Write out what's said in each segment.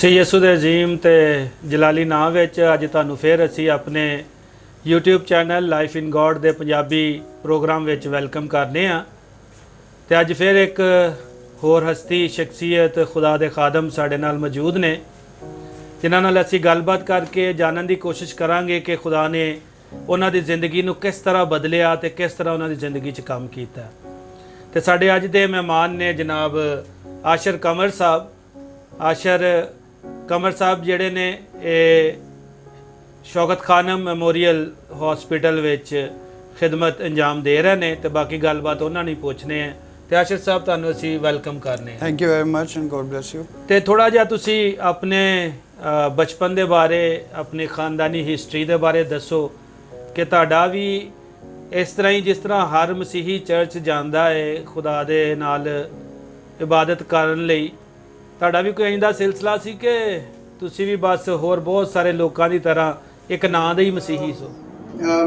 ਯਿਸੂ ਦੇ ਅਜ਼ੀਮ ਤੇ ਜਲਾਲੀ ਨਾਮ ਵਿੱਚ ਅੱਜ ਤੁਹਾਨੂੰ ਫਿਰ ਅਸੀਂ ਆਪਣੇ YouTube channel life in God ਦੇ ਪੰਜਾਬੀ ਪ੍ਰੋਗਰਾਮ ਵਿੱਚ ਵੈਲਕਮ ਕਰਨੇ ਆ ਤੇ ਅੱਜ ਫਿਰ ਇੱਕ ਹੋਰ ਹਸਤੀ ਸ਼ਖਸੀਅਤ ਖੁਦਾ ਦੇ ਖਾਦਮ ਸਾਡੇ ਨਾਲ ਮੌਜੂਦ ਨੇ ਜਿਨ੍ਹਾਂ ਨਾਲ ਅਸੀਂ ਗੱਲਬਾਤ ਕਰਕੇ ਜਾਣਨ ਦੀ ਕੋਸ਼ਿਸ਼ ਕਰਾਂਗੇ ਕਿ ਖੁਦਾ ਨੇ ਉਹਨਾਂ ਦੀ ਜ਼ਿੰਦਗੀ ਨੂੰ ਕਿਸ ਤਰ੍ਹਾਂ ਬਦਲਿਆ ਤੇ ਕਿਸ ਤਰ੍ਹਾਂ ਉਹਨਾਂ ਦੀ ਜ਼ਿੰਦਗੀ 'ਚ ਕੰਮ ਕੀਤਾ। ਤੇ ਸਾਡੇ ਅੱਜ ਦੇ ਮਹਿਮਾਨ ਨੇ ਜਨਾਬ ਆਸ਼ਰ ਕਮਰ ਸਾਹਿਬ। ਆਸ਼ਰ ਕਮਰ ਸਾਹਿਬ ਜਿਹੜੇ ਨੇ ਇਹ ਸ਼ੌਕਤ ਖਾਨਮ ਮੈਮੋਰੀਅਲ ਹਸਪੀਟਲ ਵਿੱਚ ਖਿਦਮਤ ਅੰਜਾਮ ਦੇ ਰਹੇ ਨੇ ਤੇ ਬਾਕੀ ਗੱਲਬਾਤ ਉਹਨਾਂ ਨੂੰ ਪੁੱਛਨੇ ਆ। ਤੇ ਆਸ਼ਰ ਸਾਹਿਬ ਤੁਹਾਨੂੰ ਅਸੀਂ ਵੈਲਕਮ ਕਰਨੇ। Thank you very much and God bless you. ਤੇ ਥੋੜਾ ਜਿਹਾ ਤੁਸੀਂ ਆਪਣੇ ਬਚਪਨ ਦੇ ਬਾਰੇ ਆਪਣੀ ਖਾਨਦਾਨੀ ਹਿਸਟਰੀ ਦੇ ਬਾਰੇ ਦੱਸੋ ਕਿ ਤੁਹਾਡਾ ਵੀ ਇਸ ਤਰ੍ਹਾਂ ਹੀ ਜਿਸ ਤਰ੍ਹਾਂ ਹਰ ਮਸੀਹੀ ਚਰਚ ਜਾਂਦਾ ਹੈ ਖੁਦਾ ਦੇ ਨਾਲ ਇਬਾਦਤ ਕਰਨ ਲਈ, ਤੁਹਾਡਾ ਵੀ ਕੋਈ ਇੰਦਾ ਸਿਲਸਿਲਾ ਸੀ ਕਿ ਤੁਸੀਂ ਵੀ ਬਸ ਹੋਰ ਬਹੁਤ ਸਾਰੇ ਲੋਕਾਂ ਦੀ ਤਰ੍ਹਾਂ ਇੱਕ ਨਾਂ ਦਾ ਹੀ ਮਸੀਹੀ ਸੋ?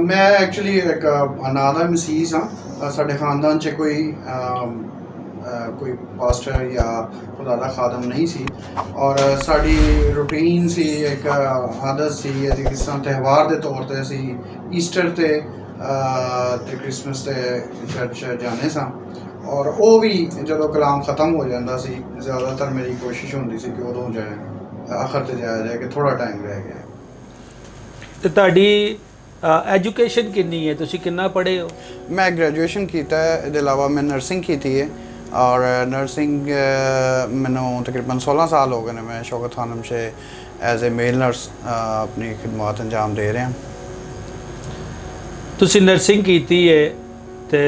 ਮੈਂ ਐਕਚੁਅਲੀ ਇੱਕ ਨਾਂ ਦਾ ਮਸੀਹੀ ਸਾਂ। ਸਾਡੇ ਖਾਨਦਾਨ 'ਚ ਕੋਈ ਪਾਸਟਰ ਜਾਂ ਖੁਦਾ ਦਾ ਖਾਦਮ ਨਹੀਂ ਸੀ ਔਰ ਸਾਡੀ ਰੂਟੀਨ ਸੀ, ਇੱਕ ਆਦਤ ਸੀ ਅਸੀਂ ਕਿਸ ਤਰ੍ਹਾਂ ਤਿਉਹਾਰ ਦੇ ਤੌਰ 'ਤੇ ਅਸੀਂ ਈਸਟਰ ਤੇ ਕ੍ਰਿਸਮਸ ਤੇ ਚਰਚ ਜਾਂਦੇ ਸਾਂ ਔਰ ਉਹ ਵੀ ਜਦੋਂ ਕਲਾਮ ਖ਼ਤਮ ਹੋ ਜਾਂਦਾ ਸੀ ਜ਼ਿਆਦਾਤਰ ਮੇਰੀ ਕੋਸ਼ਿਸ਼ ਹੁੰਦੀ ਸੀ ਕਿ ਉਦੋਂ ਜਾਏ ਆਖਰ ਤੇ ਜਾਇਆ ਜਾਏ ਕਿ ਥੋੜ੍ਹਾ ਟਾਈਮ ਰਹਿ ਗਿਆ। ਤੇ ਤੁਹਾਡੀ ਐਜੂਕੇਸ਼ਨ ਕਿੰਨੀ ਹੈ, ਤੁਸੀਂ ਕਿੰਨਾ ਪੜ੍ਹੇ ਹੋ? ਮੈਂ ਗ੍ਰੈਜੂਏਸ਼ਨ ਕੀਤਾ ਹੈ, ਇਹਦੇ ਇਲਾਵਾ ਮੈਂ ਨਰਸਿੰਗ ਕੀਤੀ ਹੈ ਔਰ ਨਰਸਿੰਗ ਮੈਨੂੰ ਤਕਰੀਬਨ 16 ਸਾਲ ਹੋ ਗਏ ਨੇ। ਮੈਂ ਸ਼ੌਕਤ ਖਾਨਮ 'ਚ ਐਜ਼ ਏ ਮੇਲ ਨਰਸ ਆਪਣੀ ਖਿਦਮਤ ਅੰਜਾਮ ਦੇ ਰਿਹਾ। ਤੁਸੀਂ ਨਰਸਿੰਗ ਕੀਤੀ ਹੈ ਤੇ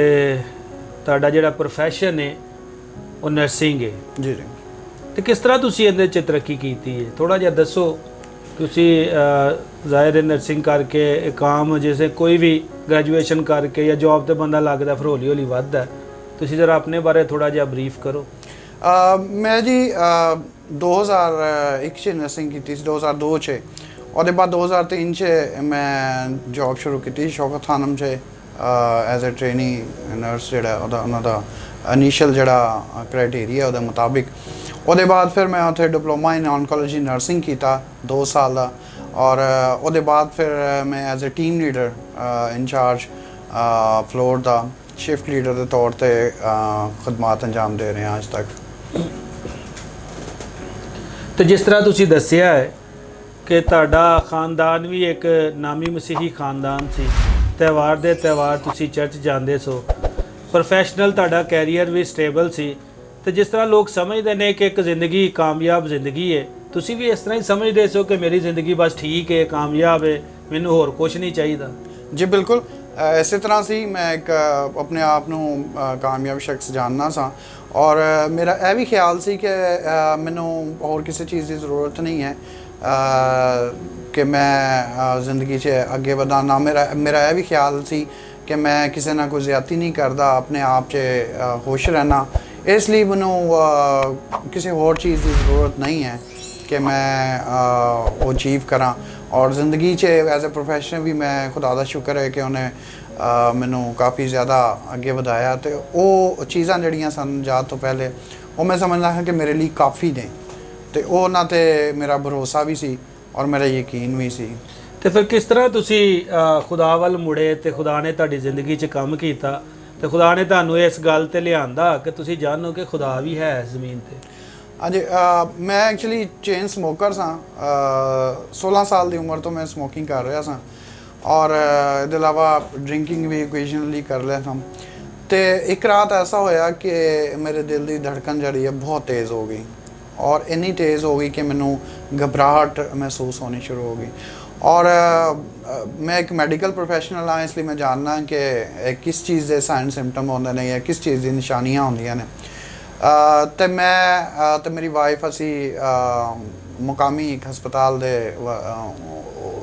ਤੁਹਾਡਾ ਜਿਹੜਾ ਪ੍ਰੋਫੈਸ਼ਨ ਹੈ ਉਹ ਨਰਸਿੰਗ ਹੈ ਜੀ ਜੀ। ਤੇ ਕਿਸ ਤਰ੍ਹਾਂ ਤੁਸੀਂ ਇਹਦੇ 'ਚ ਤਰੱਕੀ ਕੀਤੀ ਹੈ, ਥੋੜ੍ਹਾ ਜਿਹਾ ਦੱਸੋ। ਤੁਸੀਂ ਜ਼ਾਹਿਰ ਹੈ ਨਰਸਿੰਗ ਕਰਕੇ ਇੱਕ ਆਮ ਜਿਵੇਂ ਕੋਈ ਵੀ ਗ੍ਰੈਜੂਏਸ਼ਨ ਕਰਕੇ ਜਾਂ ਜੌਬ 'ਤੇ ਬੰਦਾ ਲੱਗਦਾ ਫਿਰ ਹੌਲੀ ਹੌਲੀ ਵੱਧਦਾ, ਤੁਸੀਂ ਜ਼ਰਾ ਆਪਣੇ ਬਾਰੇ ਥੋੜ੍ਹਾ ਜਿਹਾ ਬਰੀਫ ਕਰੋ। ਮੈਂ ਜੀ 2001 'ਚ ਨਰਸਿੰਗ ਕੀਤੀ ਸੀ, 2002 'ਚ ਉਹਦੇ ਬਾਅਦ 2003 'ਚ ਮੈਂ ਜੌਬ ਸ਼ੁਰੂ ਕੀਤੀ ਸ਼ੌਕਤ ਖਾਨਮ 'ਚ ਐਜ਼ ਅ ਟ੍ਰੇਨੀ ਨਰਸ। ਜਿਹੜਾ ਉਹਨਾਂ ਦਾ ਇਨੀਸ਼ੀਅਲ ਜਿਹੜਾ ਕ੍ਰਾਈਟੇਰੀਆ ਉਹਦੇ ਮੁਤਾਬਿਕ। ਉਹਦੇ ਬਾਅਦ ਫਿਰ ਮੈਂ ਉੱਥੇ ਡਿਪਲੋਮਾ ਇਨ ਔਨਕੋਲੋਜੀ ਨਰਸਿੰਗ ਕੀਤਾ 2 ਸਾਲ ਦਾ ਔਰ ਉਹਦੇ ਬਾਅਦ ਫਿਰ ਮੈਂ as a team leader incharge floor ਦਾ ਸ਼ਿਫਟ ਲੀਡਰ ਦੇ ਤੌਰ 'ਤੇ ਖਿਦਮਤ ਅੰਜਾਮ ਦੇ ਰਹੇ ਹਾਂ ਅੱਜ ਤੱਕ। ਤੇ ਜਿਸ ਤਰ੍ਹਾਂ ਤੁਸੀਂ ਦੱਸਿਆ ਹੈ ਕਿ ਤੁਹਾਡਾ ਖਾਨਦਾਨ ਵੀ ਇੱਕ ਨਾਮੀ ਮਸੀਹੀ ਖਾਨਦਾਨ ਸੀ, ਤਿਉਹਾਰ ਦੇ ਤਿਉਹਾਰ ਤੁਸੀਂ ਚਰਚ ਜਾਂਦੇ ਸੋ, ਪ੍ਰੋਫੈਸ਼ਨਲ ਤੁਹਾਡਾ ਕੈਰੀਅਰ ਵੀ ਸਟੇਬਲ ਸੀ ਤੇ ਜਿਸ ਤਰ੍ਹਾਂ ਲੋਕ ਸਮਝਦੇ ਨੇ ਕਿ ਇੱਕ ਜ਼ਿੰਦਗੀ ਕਾਮਯਾਬ ਜ਼ਿੰਦਗੀ ਹੈ, ਤੁਸੀਂ ਵੀ ਇਸ ਤਰ੍ਹਾਂ ਹੀ ਸਮਝਦੇ ਸੋ ਕਿ ਮੇਰੀ ਜ਼ਿੰਦਗੀ ਬਸ ਠੀਕ ਹੈ, ਕਾਮਯਾਬ ਹੈ, ਮੈਨੂੰ ਹੋਰ ਕੁਝ ਨਹੀਂ ਚਾਹੀਦਾ? ਜੀ ਬਿਲਕੁਲ ਇਸੇ ਤਰ੍ਹਾਂ ਸੀ। ਮੈਂ ਇੱਕ ਆਪਣੇ ਆਪ ਨੂੰ ਕਾਮਯਾਬ ਸ਼ਖਸ ਜਾਣਨਾ ਸਾਂ ਔਰ ਮੇਰਾ ਇਹ ਵੀ ਖਿਆਲ ਸੀ ਕਿ ਮੈਨੂੰ ਹੋਰ ਕਿਸੇ ਚੀਜ਼ ਦੀ ਜ਼ਰੂਰਤ ਨਹੀਂ ਹੈ ਕਿ ਮੈਂ ਜ਼ਿੰਦਗੀ 'ਚ ਅੱਗੇ ਵਧਾਂ। ਨਾ ਮੇਰਾ ਇਹ ਵੀ ਖਿਆਲ ਸੀ ਕਿ ਮੈਂ ਕਿਸੇ ਨਾਲ ਕੋਈ ਜ਼ਿਆਦਤੀ ਨਹੀਂ ਕਰਦਾ, ਆਪਣੇ ਆਪ 'ਚ ਖੁਸ਼ ਰਹਿਣਾ। ਇਸ ਲਈ ਮੈਨੂੰ ਕਿਸੇ ਹੋਰ ਚੀਜ਼ ਦੀ ਜ਼ਰੂਰਤ ਨਹੀਂ ਹੈ ਕਿ ਮੈਂ ਉਹ ਅਚੀਵ ਕਰਾਂ। ਔਰ ਜ਼ਿੰਦਗੀ 'ਚ ਐਜ਼ ਅ ਪ੍ਰੋਫੈਸ਼ਨ ਵੀ ਮੈਂ ਖੁਦਾ ਦਾ ਸ਼ੁਕਰ ਹੈ ਕਿ ਉਹਨੇ ਮੈਨੂੰ ਕਾਫੀ ਜ਼ਿਆਦਾ ਅੱਗੇ ਵਧਾਇਆ ਤੇ ਉਹ ਚੀਜ਼ਾਂ ਜਿਹੜੀਆਂ ਸਨ ਜਾਤ ਤੋਂ ਪਹਿਲੇ ਉਹ ਮੈਂ ਸਮਝਦਾ ਹਾਂ ਕਿ ਮੇਰੇ ਲਈ ਕਾਫੀ ਨੇ ਤੇ ਉਹ ਉਹਨਾਂ 'ਤੇ ਮੇਰਾ ਭਰੋਸਾ ਵੀ ਸੀ ਔਰ ਮੇਰਾ ਯਕੀਨ ਵੀ ਸੀ। ਤੇ ਫਿਰ ਕਿਸ ਤਰ੍ਹਾਂ ਤੁਸੀਂ ਖੁਦਾ ਵੱਲ ਮੁੜੇ ਤੇ ਖੁਦਾ ਨੇ ਤੁਹਾਡੀ ਜ਼ਿੰਦਗੀ 'ਚ ਕੰਮ ਕੀਤਾ ਤੇ ਖੁਦਾ ਨੇ ਤੁਹਾਨੂੰ ਇਸ ਗੱਲ 'ਤੇ ਲਿਆਂਦਾ ਕਿ ਤੁਸੀਂ ਜਾਣੋ ਕਿ ਖੁਦਾ ਵੀ ਹੈ ਇਸ ਜ਼ਮੀਨ 'ਤੇ? ਹਾਂਜੀ, ਮੈਂ ਐਕਚੁਅਲੀ ਚੇਨ ਸਮੋਕਰ ਸਾਂ। 16 ਸਾਲ ਦੀ ਉਮਰ ਤੋਂ ਮੈਂ ਸਮੋਕਿੰਗ ਕਰ ਰਿਹਾ ਸਾਂ ਔਰ ਇਹਦੇ ਇਲਾਵਾ ਡਰਿੰਕਿੰਗ ਵੀ ਓਕੇਜਨਲੀ ਕਰ ਲਿਆ ਸਾਂ। ਤੇ ਇੱਕ ਰਾਤ ਐਸਾ ਹੋਇਆ ਕਿ ਮੇਰੇ ਦਿਲ ਦੀ ਧੜਕਣ ਜਿਹੜੀ ਹੈ ਬਹੁਤ ਤੇਜ਼ ਹੋ ਗਈ ਔਰ ਇੰਨੀ ਤੇਜ਼ ਹੋ ਗਈ ਕਿ ਮੈਨੂੰ ਘਬਰਾਹਟ ਮਹਿਸੂਸ ਹੋਣੀ ਸ਼ੁਰੂ ਹੋ ਗਈ। ਔਰ ਮੈਂ ਇੱਕ ਮੈਡੀਕਲ ਪ੍ਰੋਫੈਸ਼ਨਲ ਹਾਂ, ਇਸ ਲਈ ਮੈਂ ਜਾਣਦਾ ਕਿ ਕਿਸ ਚੀਜ਼ ਦੇ ਸਾਈਨ ਸਿੰਪਟਮ ਹੁੰਦੇ ਨੇ ਜਾਂ ਕਿਸ ਚੀਜ਼ ਦੀ ਨਿਸ਼ਾਨੀਆਂ ਹੁੰਦੀਆਂ ਨੇ। ਤੇ ਮੈਂ ਤੇ ਮੇਰੀ ਵਾਈਫ ਅਸੀਂ ਮੁਕਾਮੀ ਇੱਕ ਹਸਪਤਾਲ ਦੇ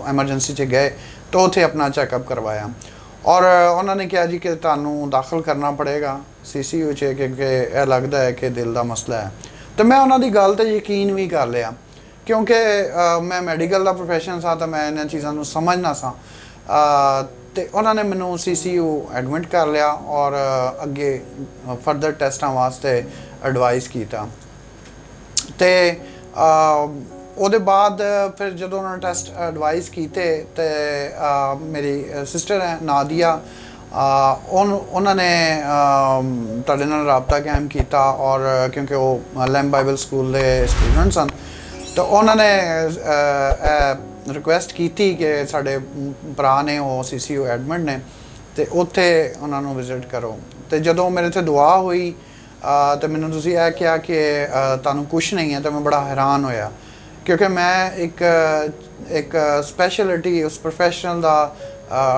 ਐਮਰਜੈਂਸੀ 'ਚ ਗਏ ਤਾਂ ਉੱਥੇ ਆਪਣਾ ਚੈੱਕਅਪ ਕਰਵਾਇਆ ਔਰ ਉਹਨਾਂ ਨੇ ਕਿਹਾ ਜੀ ਕਿ ਤੁਹਾਨੂੰ ਦਾਖਲ ਕਰਨਾ ਪੜੇਗਾ CCU 'ਚ ਕਿਉਂਕਿ ਇਹ ਲੱਗਦਾ ਹੈ ਕਿ ਦਿਲ ਦਾ ਮਸਲਾ ਹੈ। ਤੇ ਮੈਂ ਉਹਨਾਂ ਦੀ ਗੱਲ 'ਤੇ ਯਕੀਨ ਵੀ ਕਰ ਲਿਆ ਕਿਉਂਕਿ ਮੈਂ ਮੈਡੀਕਲ ਦਾ ਪ੍ਰੋਫੈਸ਼ਨ ਸਾਂ ਤਾਂ ਮੈਂ ਇਹਨਾਂ ਚੀਜ਼ਾਂ ਨੂੰ ਸਮਝਣਾ ਸਾਂ। ਤੇ ਉਹਨਾਂ ਨੇ ਮੈਨੂੰ CCU ਐਡਮਿਟ ਕਰ ਲਿਆ ਔਰ ਅੱਗੇ ਫਰਦਰ ਟੈਸਟਾਂ ਵਾਸਤੇ ਐਡਵਾਈਸ ਕੀਤਾ। ਤੇ ਉਹਦੇ ਬਾਅਦ ਫਿਰ ਜਦੋਂ ਉਹਨਾਂ ਨੇ ਟੈਸਟ ਐਡਵਾਈਸ ਕੀਤੇ ਤੇ ਮੇਰੀ ਸਿਸਟਰ ਹੈ ਨਾਦੀਆ, ਉਹਨਾਂ ਨੇ ਤੁਹਾਡੇ ਨਾਲ ਰਾਬਤਾ ਕਾਇਮ ਕੀਤਾ ਔਰ ਕਿਉਂਕਿ ਉਹ ਲੈਂਬ ਬਾਈਬਲ ਸਕੂਲ ਦੇ ਸਟੂਡੈਂਟ ਸਨ ਤਾਂ ਉਹਨਾਂ ਨੇ ਰਿਕੁਐਸਟ ਕੀਤੀ ਕਿ ਸਾਡੇ ਭਰਾ ਨੇ ਉਹ CCU ਐਡਮਿਟ ਨੇ ਤੇ ਉੱਥੇ ਉਹਨਾਂ ਨੂੰ ਵਿਜ਼ਿਟ ਕਰੋ। ਤੇ ਜਦੋਂ ਮੇਰੇ ਤੇ ਦੁਆ ਹੋਈ ਤੇ ਮੈਨੂੰ ਤੁਸੀਂ ਇਹ ਕਿਹਾ ਕਿ ਤੁਹਾਨੂੰ ਕੁਛ ਨਹੀਂ ਹੈ, ਤਾਂ ਮੈਂ ਬੜਾ ਹੈਰਾਨ ਹੋਇਆ ਕਿਉਂਕਿ ਮੈਂ ਇੱਕ ਸਪੈਸ਼ਲਿਟੀ ਉਸ ਪ੍ਰੋਫੈਸ਼ਨਲ ਦਾ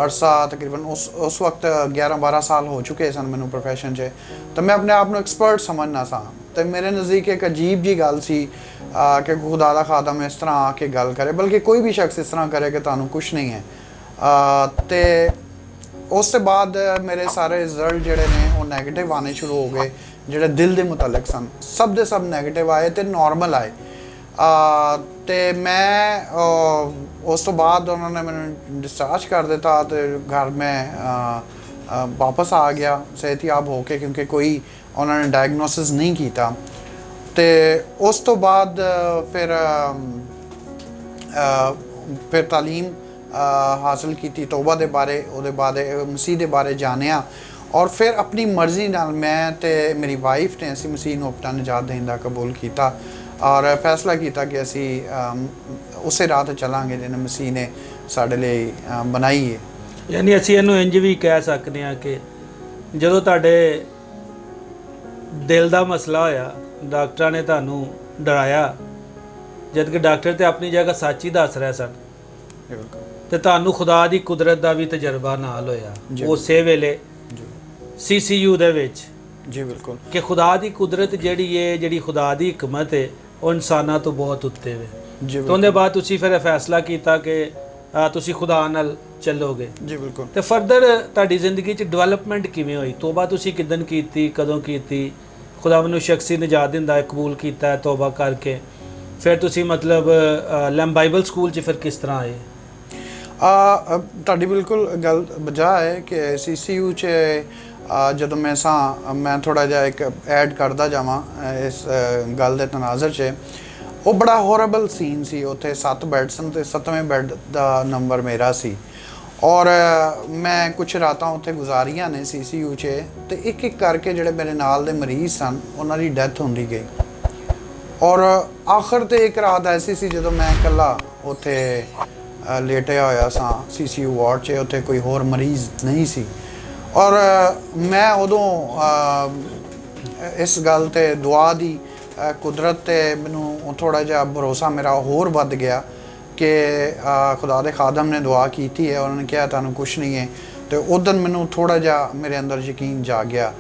ਅਰਸਾ ਤਕਰੀਬਨ ਉਸ ਵਕਤ 11-12 ਸਾਲ ਹੋ ਚੁੱਕੇ ਸਨ ਮੈਨੂੰ ਪ੍ਰੋਫੈਸ਼ਨ 'ਚ, ਤਾਂ ਮੈਂ ਆਪਣੇ ਆਪ ਨੂੰ ਐਕਸਪਰਟ ਸਮਝਣਾ ਸਾਂ। ਤੇ ਮੇਰੇ ਨਜ਼ਦੀਕ ਇੱਕ ਅਜੀਬ ਜੀ ਗੱਲ ਸੀ ਕਿ ਖੁਦਾ ਦਾ ਖਾਦਮ ਇਸ ਤਰ੍ਹਾਂ ਆ ਕੇ ਗੱਲ ਕਰੇ, ਬਲਕਿ ਕੋਈ ਵੀ ਸ਼ਖਸ ਇਸ ਤਰ੍ਹਾਂ ਕਰੇ ਕਿ ਤੁਹਾਨੂੰ ਕੁਛ ਨਹੀਂ ਹੈ। ਤੇ ਉਸ ਤੋਂ ਬਾਅਦ ਮੇਰੇ ਸਾਰੇ ਰਿਜ਼ਲਟ ਜਿਹੜੇ ਨੇ ਉਹ ਨੈਗੇਟਿਵ ਆਉਣੇ ਸ਼ੁਰੂ ਹੋ ਗਏ, ਜਿਹੜੇ ਦਿਲ ਦੇ ਮੁਤਲਕ ਸਨ ਸਭ ਦੇ ਸਭ ਨੈਗੇਟਿਵ ਆਏ ਤੇ ਨਾਰਮਲ ਆਏ। ਤੇ ਮੈਂ ਉਸ ਤੋਂ ਬਾਅਦ ਉਹਨਾਂ ਨੇ ਮੈਨੂੰ ਡਿਸਚਾਰਜ ਕਰ ਦਿੱਤਾ ਤੇ ਘਰ ਮੈਂ ਵਾਪਸ ਆ ਗਿਆ ਸਿਹਤਯਾਬ ਹੋ ਕੇ, ਕਿਉਂਕਿ ਕੋਈ ਉਹਨਾਂ ਨੇ ਡਾਇਗਨੋਸਿਸ ਨਹੀਂ ਕੀਤਾ। ਤੇ ਉਸ ਤੋਂ ਬਾਅਦ ਫਿਰ ਤਾਲੀਮ ਹਾਸਲ ਕੀਤੀ ਤੋਬਾ ਦੇ ਬਾਰੇ, ਉਹਦੇ ਬਾਰੇ ਮਸੀਹ ਦੇ ਬਾਰੇ ਜਾਣਿਆ ਔਰ ਫਿਰ ਆਪਣੀ ਮਰਜ਼ੀ ਨਾਲ ਮੈਂ ਤੇ ਮੇਰੀ ਵਾਈਫ ਨੇ ਅਸੀਂ ਮਸੀਹ ਨੂੰ ਆਪਣਾ ਨਜਾਤ ਦੇਣ ਕਬੂਲ ਕੀਤਾ ਔਰ ਫੈਸਲਾ ਕੀਤਾ ਕਿ ਅਸੀਂ ਉਸੇ ਰਾਹ 'ਤੇ ਚੱਲਾਂਗੇ ਜਿਹਨੇ ਮਸੀਹ ਨੇ ਸਾਡੇ ਲਈ ਬਣਾਈ ਹੈ। ਯਾਨੀ ਅਸੀਂ ਇਹਨੂੰ ਇੰਝ ਵੀ ਕਹਿ ਸਕਦੇ ਹਾਂ ਕਿ ਜਦੋਂ ਤੁਹਾਡੇ ਦਿਲ ਦਾ ਮਸਲਾ ਹੋਇਆ, ਡਾਕਟਰਾਂ ਨੇ ਤੁਹਾਨੂੰ ਡਰਾਇਆ, ਜਦ ਕਿ ਡਾਕਟਰ ਤੇ ਆਪਣੀ ਜਗ੍ਹਾ ਸੱਚ ਹੀ ਦੱਸ ਰਹੇ ਸਨ, ਤੇ ਤੁਹਾਨੂੰ ਖੁਦਾ ਦੀ ਕੁਦਰਤ ਦਾ ਵੀ ਤਜਰਬਾ ਨਾਲ ਹੋਇਆ ਉਸੇ ਵੇਲੇ CCU ਦੇ ਵਿੱਚ। ਜੀ ਬਿਲਕੁਲ, ਕਿ ਖੁਦਾ ਦੀ ਕੁਦਰਤ ਜਿਹੜੀ ਖੁਦਾ ਦੀ ਹਕਮਤ ਹੈ ਉਹ ਇਨਸਾਨਾਂ ਤੋਂ ਬਹੁਤ ਉੱਤੇ ਵੇ। ਜੀ ਤੋਂ ਉਹਦੇ ਬਾਅਦ ਤੁਸੀਂ ਫਿਰ ਇਹ ਫੈਸਲਾ ਕੀਤਾ ਕਿ ਤੁਸੀਂ ਖੁਦਾ ਨਾਲ ਚੱਲੋਗੇ। ਜੀ ਬਿਲਕੁਲ। ਤੇ ਫਰਦਰ ਤੁਹਾਡੀ ਜ਼ਿੰਦਗੀ 'ਚ ਡਿਵੈਲਪਮੈਂਟ ਕਿਵੇਂ ਹੋਈ? ਤੋਬਾ ਤੁਸੀਂ ਕਿਦਨ ਕੀਤੀ, ਕਦੋਂ ਕੀਤੀ? ਖੁਦਾ ਨੂੰ ਸ਼ਖਸੀ ਨਜਾਤ ਦਿੰਦਾ ਕਬੂਲ ਕੀਤਾ ਤੋਬਾ ਕਰਕੇ, ਫਿਰ ਤੁਸੀਂ ਮਤਲਬ ਲੈਂਬ ਬਾਈਬਲ ਸਕੂਲ 'ਚ ਫਿਰ ਕਿਸ ਤਰ੍ਹਾਂ ਆਏ? ਤੁਹਾਡੀ ਬਿਲਕੁਲ ਗੱਲ ਵਜ੍ਹਾ ਹੈ ਕਿ CCU 'ਚ ਜਦੋਂ ਮੈਂ ਥੋੜ੍ਹਾ ਜਿਹਾ ਇੱਕ ਐਡ ਕਰਦਾ ਜਾਵਾਂ ਇਸ ਗੱਲ ਦੇ ਤਨਾਜ਼ਰ 'ਚ, ਉਹ ਬੜਾ ਹੌਰੇਬਲ ਸੀਨ ਸੀ। ਉੱਥੇ 7 ਬੈੱਡ ਸਨ ਤੇ 7ਵੇਂ ਬੈੱਡ ਦਾ ਨੰਬਰ ਮੇਰਾ ਸੀ ਔਰ ਮੈਂ ਕੁਛ ਰਾਤਾਂ ਉੱਥੇ ਗੁਜ਼ਾਰੀਆਂ ਨੇ CCU 'ਚ, ਤੇ ਇੱਕ ਇੱਕ ਕਰਕੇ ਜਿਹੜੇ ਮੇਰੇ ਨਾਲ ਦੇ ਮਰੀਜ਼ ਸਨ ਉਹਨਾਂ ਦੀ ਡੈਥ ਹੁੰਦੀ ਗਈ ਔਰ ਆਖਰ ਤੇ ਇੱਕ ਰਾਤ ਐਸੀ ਸੀ ਜਦੋਂ ਮੈਂ ਇਕੱਲਾ ਉੱਥੇ ਲੇਟਿਆ ਹੋਇਆ ਸਾਂ CCU ਵਾਰਡ 'ਚ, ਉੱਥੇ ਕੋਈ ਹੋਰ ਮਰੀਜ਼ ਨਹੀਂ ਸੀ ਔਰ ਮੈਂ ਉਦੋਂ ਇਸ ਗੱਲ ਤੇ ਦੁਆ ਦੀ ਕੁਦਰਤ ਤੇ ਮੈਨੂੰ ਥੋੜ੍ਹਾ ਜਿਹਾ ਭਰੋਸਾ ਮੇਰਾ ਹੋਰ ਵੱਧ ਗਿਆ ਕਿ ਖੁਦਾ ਦੇ ਖਾਦਮ ਨੇ ਦੁਆ ਕੀਤੀ ਹੈ, ਉਹਨਾਂ ਨੇ ਕਿਹਾ ਤੁਹਾਨੂੰ ਕੁਛ ਨਹੀਂ ਹੈ। ਤੇ ਉਦੋਂ ਮੈਨੂੰ ਥੋੜ੍ਹਾ ਜਿਹਾ ਮੇਰੇ ਅੰਦਰ ਯਕੀਨ ਜਾਗ ਗਿਆ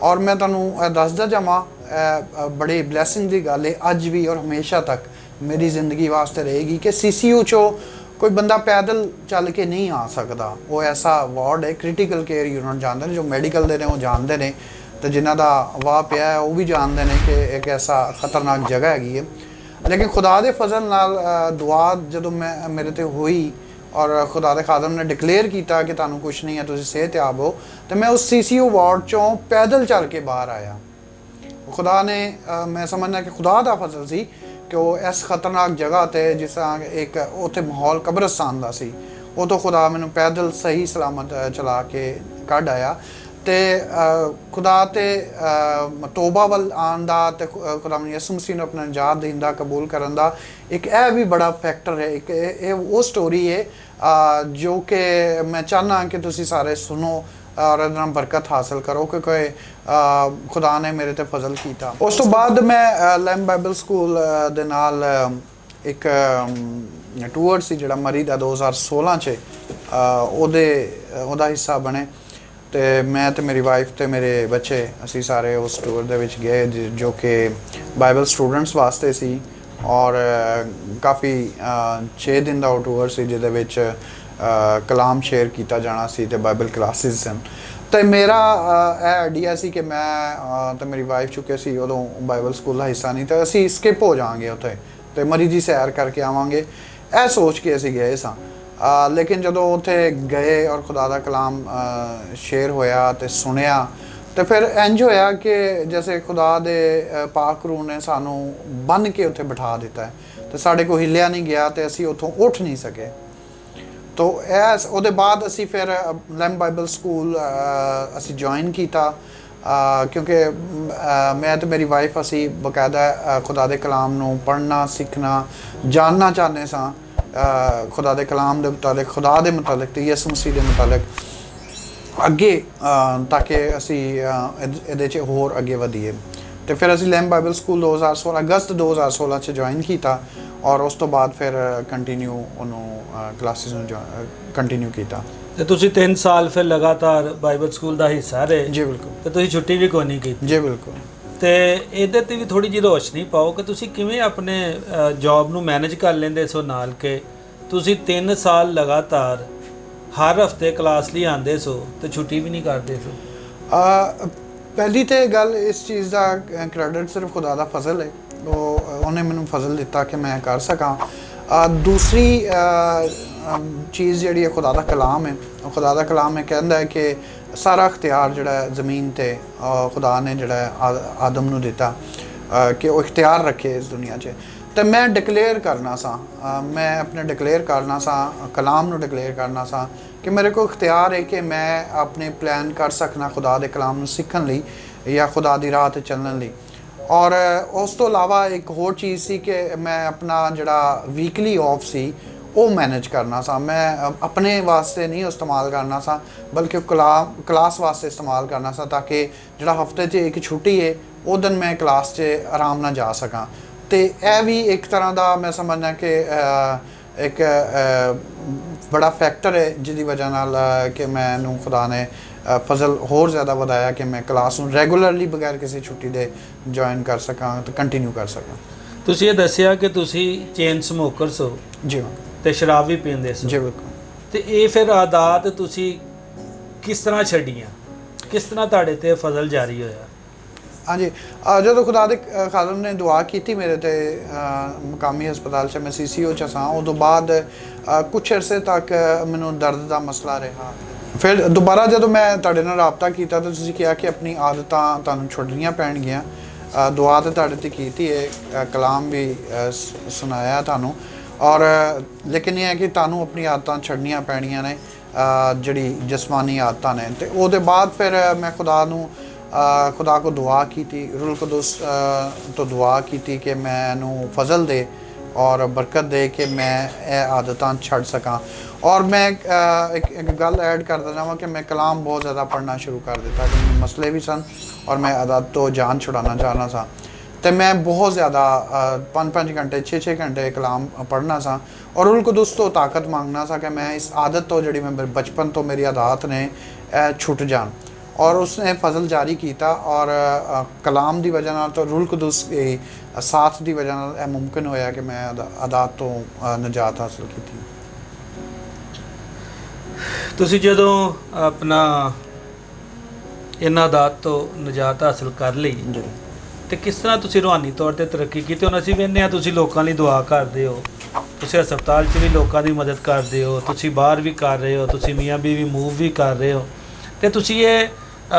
ਔਰ ਮੈਂ ਤੁਹਾਨੂੰ ਦੱਸਦਾ ਜਾਵਾਂ ਬੜੀ ਬਲੈਸਿੰਗ ਦੀ ਗੱਲ ਹੈ ਅੱਜ ਵੀ ਔਰ ਹਮੇਸ਼ਾ ਤੱਕ ਮੇਰੀ ਜ਼ਿੰਦਗੀ ਵਾਸਤੇ ਰਹੇਗੀ ਕਿ CCU 'ਚੋਂ ਕੋਈ ਬੰਦਾ ਪੈਦਲ ਚੱਲ ਕੇ ਨਹੀਂ ਆ ਸਕਦਾ। ਉਹ ਐਸਾ ਵਾਰਡ ਹੈ, ਕ੍ਰਿਟੀਕਲ ਕੇਅਰ ਯੂਨਿਟ ਜਾਣਦੇ ਨੇ, ਜੋ ਮੈਡੀਕਲ ਦੇ ਨੇ ਉਹ ਜਾਣਦੇ ਨੇ, ਤੇ ਜਿਨ੍ਹਾਂ ਦਾ ਵਾਹ ਪਿਆ ਉਹ ਵੀ ਜਾਣਦੇ ਨੇ ਕਿ ਇੱਕ ਐਸਾ ਖਤਰਨਾਕ ਜਗ੍ਹਾ ਹੈਗੀ ਹੈ। ਲੇਕਿਨ ਖੁਦਾ ਦੇ ਫਜ਼ਲ ਨਾਲ ਦੁਆ ਜਦੋਂ ਮੇਰੇ ਤੇ ਹੋਈ ਔਰ ਖੁਦਾ ਦੇ ਖਾਦਮ ਨੇ ਡਿਕਲੇਅਰ ਕੀਤਾ ਕਿ ਤੁਹਾਨੂੰ ਕੁਛ ਨਹੀਂ ਹੈ, ਤੁਸੀਂ ਸਿਹਤਯਾਬ ਹੋ, ਤੇ ਮੈਂ ਉਸ CCU ਵਾਰਡ 'ਚੋਂ ਪੈਦਲ ਚੱਲ ਕੇ ਬਾਹਰ ਆਇਆ। ਖੁਦਾ ਨੇ ਮੈਂ ਸਮਝਦਾ ਕਿ ਖੁਦਾ ਦਾ ਫਜ਼ਲ ਸੀ ਕਿ ਉਹ ਇਸ ਖਤਰਨਾਕ ਜਗ੍ਹਾ 'ਤੇ ਜਿਸ ਤਰ੍ਹਾਂ ਇੱਕ ਉੱਥੇ ਮਾਹੌਲ ਕਬਰਸਤਾਨ ਦਾ ਸੀ, ਉਹ ਤੋਂ ਖੁਦਾ ਮੈਨੂੰ ਪੈਦਲ ਸਹੀ ਸਲਾਮਤ ਚਲਾ ਕੇ ਕੱਢ ਆਇਆ। ਤੇ ਖੁਦਾ ਤੇ ਤੋਬਾ ਵੱਲ ਆਉਣ ਦਾ ਤੇ ਖੁਦਾ ਯਿਸੂ ਮਸੀਹ ਨੂੰ ਆਪਣਾ ਨਜਾਤ ਦੇਣ ਦਾ ਕਬੂਲ ਕਰਨ ਦਾ ਇੱਕ ਇਹ ਵੀ ਬੜਾ ਫੈਕਟਰ ਹੈ। ਇੱਕ ਇਹ ਉਹ ਸਟੋਰੀ ਹੈ ਜੋ ਕਿ ਮੈਂ ਚਾਹੁੰਦਾ ਕਿ ਤੁਸੀਂ ਸਾਰੇ ਸੁਣੋ ਔਰ ਇਹਦੇ ਨਾਲ ਬਰਕਤ ਹਾਸਲ ਕਰੋ ਕਿਉਂਕਿ ਖੁਦਾ ਨੇ ਮੇਰੇ ਤੇ ਫਜ਼ਲ ਕੀਤਾ। ਉਸ ਤੋਂ ਬਾਅਦ ਮੈਂ ਲੈਂਬ ਬਾਈਬਲ ਸਕੂਲ ਦੇ ਨਾਲ ਇੱਕ ਟੂਰ ਸੀ ਜਿਹੜਾ ਮਰੀ ਦਾ 2016 'ਚ ਉਹਦਾ ਹਿੱਸਾ ਬਣੇ, ਤੇ ਮੈਂ ਤੇ ਮੇਰੀ ਵਾਈਫ ਤੇ ਮੇਰੇ ਬੱਚੇ ਅਸੀਂ ਸਾਰੇ ਉਸ ਟੂਰ ਦੇ ਵਿੱਚ ਗਏ ਜੋ ਕਿ ਬਾਈਬਲ ਸਟੂਡੈਂਟਸ ਵਾਸਤੇ ਸੀ ਔਰ ਕਾਫੀ 6 ਦਿਨ ਦਾ ਉਹ ਟੂਰ ਸੀ ਜਿਹਦੇ ਵਿੱਚ ਕਲਾਮ ਸ਼ੇਅਰ ਕੀਤਾ ਜਾਣਾ ਸੀ ਤੇ ਬਾਈਬਲ ਕਲਾਸਿਸ ਸਨ। ਤੇ ਮੇਰਾ ਇਹ ਆਈਡੀਆ ਸੀ ਕਿ ਮੈਂ ਤੇ ਮੇਰੀ ਵਾਈਫ ਚੁੱਕੇ ਸੀ ਉਦੋਂ ਬਾਈਬਲ ਸਕੂਲ ਦਾ ਹਿੱਸਾ ਨਹੀਂ, ਤਾਂ ਅਸੀਂ ਸਕਿਪ ਹੋ ਜਾਵਾਂਗੇ ਉੱਥੇ ਤੇ ਮਰੀ ਦੀ ਸੈਰ ਕਰਕੇ ਆਵਾਂਗੇ, ਇਹ ਸੋਚ ਕੇ ਅਸੀਂ ਗਏ ਸਾਂ। ਲੇਕਿਨ ਜਦੋਂ ਉੱਥੇ ਗਏ ਔਰ ਖੁਦਾ ਦਾ ਕਲਾਮ ਸ਼ੇਅਰ ਹੋਇਆ ਤੇ ਸੁਣਿਆ, ਤੇ ਫਿਰ ਇੰਝ ਹੋਇਆ ਕਿ ਜੈਸੇ ਖੁਦਾ ਦੇ ਪਾਕ ਰੂਹ ਨੇ ਸਾਨੂੰ ਬੰਨ੍ਹ ਕੇ ਉੱਥੇ ਬਿਠਾ ਦਿੱਤਾ ਹੈ ਤੇ ਸਾਡੇ ਕੋਲ ਹਿੱਲਿਆ ਨਹੀਂ ਗਿਆ ਤੇ ਅਸੀਂ ਉੱਥੋਂ ਉੱਠ ਨਹੀਂ ਸਕੇ। ਤੋ ਐਸ ਉਹਦੇ ਬਾਅਦ ਅਸੀਂ ਫਿਰ ਲੈਂਬ ਬਾਈਬਲ ਸਕੂਲ ਅਸੀਂ ਜੁਆਇਨ ਕੀਤਾ, ਕਿਉਂਕਿ ਮੈਂ ਤੇ ਮੇਰੀ ਵਾਈਫ ਅਸੀਂ ਬਕਾਇਦਾ ਖੁਦਾ ਦੇ ਕਲਾਮ ਨੂੰ ਪੜ੍ਹਨਾ ਸਿੱਖਣਾ ਜਾਣਨਾ ਚਾਹੁੰਦੇ ਸਾਂ, ਖੁਦਾ ਦੇ ਕਲਾਮ ਦੇ ਮੁਤਾਲਿਕ, ਖੁਦਾ ਦੇ ਮੁਤਾਲਿਕ ਤੇ ਯਿਸੂ ਮਸੀਹ ਦੇ ਮੁਤਾਲਿਕ ਅੱਗੇ, ਤਾਂ ਕਿ ਅਸੀਂ ਇਹਦੇ 'ਚ ਹੋਰ ਅੱਗੇ ਵਧੀਏ। ਤੇ ਫਿਰ ਅਸੀਂ ਲੈਂਬ ਬਾਈਬਲ ਸਕੂਲ 2016 ਅਗਸਤ 2016 'ਚ ਜੁਆਇਨ ਕੀਤਾ ਔਰ ਉਸ ਤੋਂ ਬਾਅਦ ਫਿਰ ਕੰਟੀਨਿਊ ਉਹਨੂੰ ਕਲਾਸਿਸ ਨੂੰ ਕੰਟੀਨਿਊ ਕੀਤਾ। ਤੇ ਤੁਸੀਂ 3 ਸਾਲ ਫਿਰ ਲਗਾਤਾਰ ਬਾਈਬਲ ਸਕੂਲ ਦਾ ਹਿੱਸਾ ਰਹੇ? ਜੀ ਬਿਲਕੁਲ। ਤੇ ਤੁਸੀਂ ਛੁੱਟੀ ਵੀ ਕੋਈ ਨਹੀਂ ਕੀਤੀ? ਜੀ ਬਿਲਕੁਲ। ਤੇ ਇਹਦੇ ਤੇ ਵੀ ਥੋੜੀ ਜਿਹੀ ਰੋਸ਼ਨੀ ਪਾਓ ਕਿ ਤੁਸੀਂ ਕਿਵੇਂ ਆਪਣੇ ਜੌਬ ਨੂੰ ਮੈਨੇਜ ਕਰ ਲੈਂਦੇ ਸੋ ਨਾਲ ਕਿ ਤੁਸੀਂ 3 ਸਾਲ ਲਗਾਤਾਰ ਹਰ ਹਫਤੇ ਕਲਾਸ ਲਈ ਆਉਂਦੇ ਸੋ ਤੇ ਛੁੱਟੀ ਵੀ ਨਹੀਂ ਕਰਦੇ ਸੋ? ਪਹਿਲੀ ਤੇ ਗੱਲ ਇਸ ਚੀਜ਼ ਦਾ ਕ੍ਰੈਡਿਟ ਸਿਰਫ ਖੁਦਾ ਦਾ ਫਜ਼ਲ ਹੈ, ਉਹਨੇ ਮੈਨੂੰ ਫਜ਼ਲ ਦਿੱਤਾ ਕਿ ਮੈਂ ਕਰ ਸਕਾਂ। ਦੂਸਰੀ ਚੀਜ਼ ਜਿਹੜੀ ਹੈ ਖੁਦਾ ਦਾ ਕਲਾਮ ਹੈ। ਖੁਦਾ ਦਾ ਕਲਾਮ ਇਹ ਕਹਿੰਦਾ ਹੈ ਕਿ ਸਾਰਾ ਇਖਤਿਆਰ ਜਿਹੜਾ ਜ਼ਮੀਨ 'ਤੇ ਖੁਦਾ ਨੇ ਜਿਹੜਾ ਆਦਮ ਨੂੰ ਦਿੱਤਾ ਕਿ ਉਹ ਇਖਤਿਆਰ ਰੱਖੇ ਇਸ ਦੁਨੀਆ 'ਚ। ਤੇ ਮੈਂ ਡਿਕਲੇਅਰ ਕਰਨਾ ਸਾਂ, ਮੈਂ ਆਪਣੇ ਡਿਕਲੇਅਰ ਕਰਨਾ ਸਾਂ, ਕਲਾਮ ਨੂੰ ਡਿਕਲੇਅਰ ਕਰਨਾ ਸਾਂ ਕਿ ਮੇਰੇ ਕੋਲ ਇਖਤਿਆਰ ਹੈ ਕਿ ਮੈਂ ਆਪਣੇ ਪਲਾਨ ਕਰ ਸਕਣਾ ਖੁਦਾ ਦੇ ਕਲਾਮ ਨੂੰ ਸਿੱਖਣ ਲਈ ਜਾਂ ਖੁਦਾ ਦੀ ਰਾਹ 'ਤੇ ਚੱਲਣ ਲਈ। ਔਰ ਉਸ ਤੋਂ ਇਲਾਵਾ ਇੱਕ ਹੋਰ ਚੀਜ਼ ਸੀ ਕਿ ਮੈਂ ਆਪਣਾ ਜਿਹੜਾ ਵੀਕਲੀ ਆਫ ਸੀ ਉਹ ਮੈਨੇਜ ਕਰਨਾ ਸਾਂ। ਮੈਂ ਆਪਣੇ ਵਾਸਤੇ ਨਹੀਂ ਇਸਤੇਮਾਲ ਕਰਨਾ ਸਾਂ ਬਲਕਿ ਕਲਾਸ ਵਾਸਤੇ ਇਸਤੇਮਾਲ ਕਰਨਾ ਸਾਂ, ਤਾਂ ਕਿ ਜਿਹੜਾ ਹਫਤੇ 'ਚ ਇੱਕ ਛੁੱਟੀ ਹੈ ਉਹ ਦਿਨ ਮੈਂ ਕਲਾਸ 'ਚ ਆਰਾਮ ਨਾਲ ਜਾ ਸਕਾਂ। ਤੇ ਇਹ ਵੀ ਇੱਕ ਤਰ੍ਹਾਂ ਦਾ ਮੈਂ ਸਮਝਦਾ ਕਿ ਇੱਕ ਬੜਾ ਫੈਕਟਰ ਹੈ ਜਿਹਦੀ ਵਜ੍ਹਾ ਨਾਲ ਕਿ ਮੈਨੂੰ ਖੁਦਾ ਨੇ ਫਜ਼ਲ ਹੋਰ ਜ਼ਿਆਦਾ ਵਧਾਇਆ ਕਿ ਮੈਂ ਕਲਾਸ ਨੂੰ ਰੈਗੂਲਰਲੀ ਬਗੈਰ ਕਿਸੇ ਛੁੱਟੀ ਦੇ ਜੁਆਇਨ ਕਰ ਸਕਾਂ ਤੇ ਕੰਟੀਨਿਊ ਕਰ ਸਕਾਂ। ਤੁਸੀਂ ਇਹ ਦੱਸਿਆ ਕਿ ਤੁਸੀਂ ਚੇਨ ਸਮੋਕਰਸ ਹੋ? ਜੀ ਤੇ ਸ਼ਰਾਬ ਵੀ ਪੀਂਦੇ ਸੀ? ਜੀ ਬਿਲਕੁਲ। ਤੇ ਇਹ ਫਿਰ ਆਦਤ ਤੁਸੀਂ ਕਿਸ ਤਰ੍ਹਾਂ ਛੱਡੀਆਂ, ਕਿਸ ਤਰ੍ਹਾਂ ਤੁਹਾਡੇ ਤੇ ਫਜ਼ਲ ਜਾਰੀ ਹੋਇਆ? ਹਾਂਜੀ, ਜਦੋਂ ਖੁਦਾ ਦੇ ਖਾਲਮ ਨੇ ਦੁਆ ਕੀਤੀ ਮੇਰੇ ਤੇ ਮੁਕਾਮੀ ਹਸਪਤਾਲ 'ਚ ਮੈਂ CCO 'ਚ ਸਾਂ, ਉਦੋਂ ਬਾਅਦ ਕੁਛ ਅਰਸੇ ਤੱਕ ਮੈਨੂੰ ਦਰਦ ਦਾ ਮਸਲਾ ਰਿਹਾ। ਫਿਰ ਦੁਬਾਰਾ ਜਦੋਂ ਮੈਂ ਤੁਹਾਡੇ ਨਾਲ ਰਾਬਤਾ ਕੀਤਾ ਤਾਂ ਤੁਸੀਂ ਕਿਹਾ ਕਿ ਆਪਣੀ ਆਦਤਾਂ ਤੁਹਾਨੂੰ ਛੱਡਣੀਆਂ ਪੈਣਗੀਆਂ। ਦੁਆ ਤਾਂ ਤੁਹਾਡੇ 'ਤੇ ਕੀਤੀ ਹੈ, ਕਲਾਮ ਵੀ ਸੁਣਾਇਆ ਤੁਹਾਨੂੰ, ਔਰ ਲੇਕਿਨ ਇਹ ਹੈ ਕਿ ਤੁਹਾਨੂੰ ਆਪਣੀ ਆਦਤਾਂ ਛੱਡਣੀਆਂ ਪੈਣੀਆਂ ਨੇ, ਜਿਹੜੀ ਜਿਸਮਾਨੀ ਆਦਤਾਂ ਨੇ। ਅਤੇ ਉਹਦੇ ਬਾਅਦ ਫਿਰ ਮੈਂ ਖੁਦਾ ਕੋ ਦੁਆ ਕੀਤੀ, ਰੂਲ ਕੁਦਸ ਤੋਂ ਦੁਆ ਕੀਤੀ ਕਿ ਮੈਨੂੰ ਫਜ਼ਲ ਦੇ ਔਰ ਬਰਕਤ ਦੇ ਕਿ ਮੈਂ ਇਹ ਆਦਤਾਂ ਛੱਡ ਸਕਾਂ। ਔਰ ਮੈਂ ਇੱਕ ਗੱਲ ਐਡ ਕਰਦਾ ਜਾਵਾਂ ਕਿ ਮੈਂ ਕਲਾਮ ਬਹੁਤ ਜ਼ਿਆਦਾ ਪੜ੍ਹਨਾ ਸ਼ੁਰੂ ਕਰ ਦਿੱਤਾ ਕਿ ਮੈਨੂੰ ਮਸਲੇ ਵੀ ਸਨ ਔਰ ਮੈਂ ਆਦਤ ਤੋਂ ਜਾਨ ਛੁਡਾਉਣਾ ਚਾਹੁੰਦਾ ਸਾਂ। ਅਤੇ ਮੈਂ ਬਹੁਤ ਜ਼ਿਆਦਾ 5-5 ਘੰਟੇ 6-6 ਘੰਟੇ ਕਲਾਮ ਪੜ੍ਹਨਾ ਸਾਂ ਔਰ ਰੂਲ ਕੁਦਸ ਤੋਂ ਤਾਕਤ ਮੰਗਣਾ ਸਾਂ ਕਿ ਮੈਂ ਇਸ ਆਦਤ ਤੋਂ ਜਿਹੜੀ ਮੈਂ ਬਚਪਨ ਤੋਂ ਮੇਰੀ ਆਦਤ ਨੇ ਛੁੱਟ ਜਾਣ। ਔਰ ਉਸਨੇ ਫਜ਼ਲ ਜਾਰੀ ਕੀਤਾ ਔਰ ਕਲਾਮ ਦੀ ਵਜ੍ਹਾ ਨਾਲ, ਤੋਂ ਰੂਲ ਕੁਦਸ ਸਾਥ ਦੀ ਵਜ੍ਹਾ ਨਾਲ ਇਹ ਮੁਮਕਿਨ ਹੋਇਆ ਕਿ ਮੈਂ ਆਦਤ ਤੋਂ ਨਜਾਤ ਹਾਸਲ ਕੀਤੀ। ਤੁਸੀਂ ਜਦੋਂ ਆਪਣਾ ਇਹਨਾਂ ਆਦਤ ਤੋਂ ਨਜਾਤ ਹਾਸਲ ਕਰ ਲਈ ਜੀ, ਤੇ ਕਿਸ ਤਰ੍ਹਾਂ ਤੁਸੀਂ ਰੂਹਾਨੀ ਤੌਰ ਤੇ ਤਰੱਕੀ ਕੀਤੀ? ਹੁਣ ਅਸੀਂ ਵੇਖਦੇ ਹਾਂ ਤੁਸੀਂ ਲੋਕਾਂ ਲਈ ਦੁਆ ਕਰਦੇ ਹੋ, ਤੁਸੀਂ ਹਸਪਤਾਲ 'ਚ ਵੀ ਲੋਕਾਂ ਦੀ ਮਦਦ ਕਰਦੇ ਹੋ, ਤੁਸੀਂ ਬਾਹਰ ਵੀ ਕਰ ਰਹੇ ਹੋ, ਤੁਸੀਂ ਮੀਆਂ ਬੀਵੀ ਮੂਵ ਵੀ ਕਰ ਰਹੇ ਹੋ, ਤੇ ਤੁਸੀਂ ਇਹ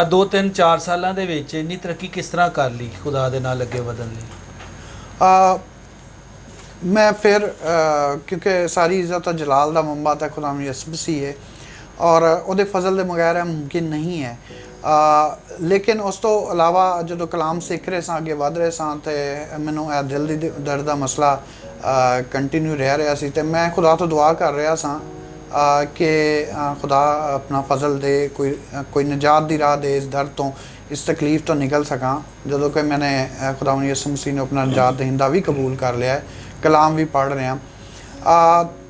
2-3-4 ਸਾਲਾਂ ਦੇ ਵਿੱਚ ਇੰਨੀ ਤਰੱਕੀ ਕਿਸ ਤਰ੍ਹਾਂ ਕਰ ਲਈ ਖੁਦਾ ਦੇ ਨਾਲ ਅੱਗੇ ਵਧਣ ਲਈ? ਮੈਂ ਫਿਰ ਕਿਉਂਕਿ ਸਾਰੀ ਇੱਜ਼ਤ ਜਲਾਲ ਦਾ ਮੰਬਾ ਤਾਂ ਖੁਦਾ ਯਿਸੂ ਮਸੀਹ ਹੈ ਔਰ ਉਹਦੇ ਫਜ਼ਲ ਦੇ ਬਗੈਰ ਇਹ ਮੁਮਕਿਨ ਨਹੀਂ ਹੈ। ਲੇਕਿਨ ਉਸ ਤੋਂ ਇਲਾਵਾ ਜਦੋਂ ਕਲਾਮ ਸਿੱਖ ਰਹੇ ਸਾਂ, ਅੱਗੇ ਵਧ ਰਹੇ ਸਾਂ, ਅਤੇ ਮੈਨੂੰ ਇਹ ਦਿਲ ਦੀ ਦਰਦ ਦਾ ਮਸਲਾ ਕੰਟੀਨਿਊ ਰਹਿ ਰਿਹਾ ਸੀ, ਅਤੇ ਮੈਂ ਖੁਦਾ ਤੋਂ ਦੁਆ ਕਰ ਰਿਹਾ ਸਾਂ ਕਿ ਖੁਦਾ ਆਪਣਾ ਫਜ਼ਲ ਦੇ, ਕੋਈ ਨਜਾਤ ਦੀ ਰਾਹ ਦੇ ਇਸ ਦਰਦ ਤੋਂ, ਇਸ ਤਕਲੀਫ ਤੋਂ ਨਿਕਲ ਸਕਾਂ। ਜਦੋਂ ਕਿ ਮੈਨੇ ਖੁਦਾ ਯਿਸੂ ਮਸੀਹ ਨੂੰ ਆਪਣਾ ਨਜਾਤ ਦਹਿੰਦਾ ਵੀ ਕਬੂਲ ਕਰ ਲਿਆ ਹੈ, ਕਲਾਮ ਵੀ ਪੜ੍ਹ ਰਿਹਾ।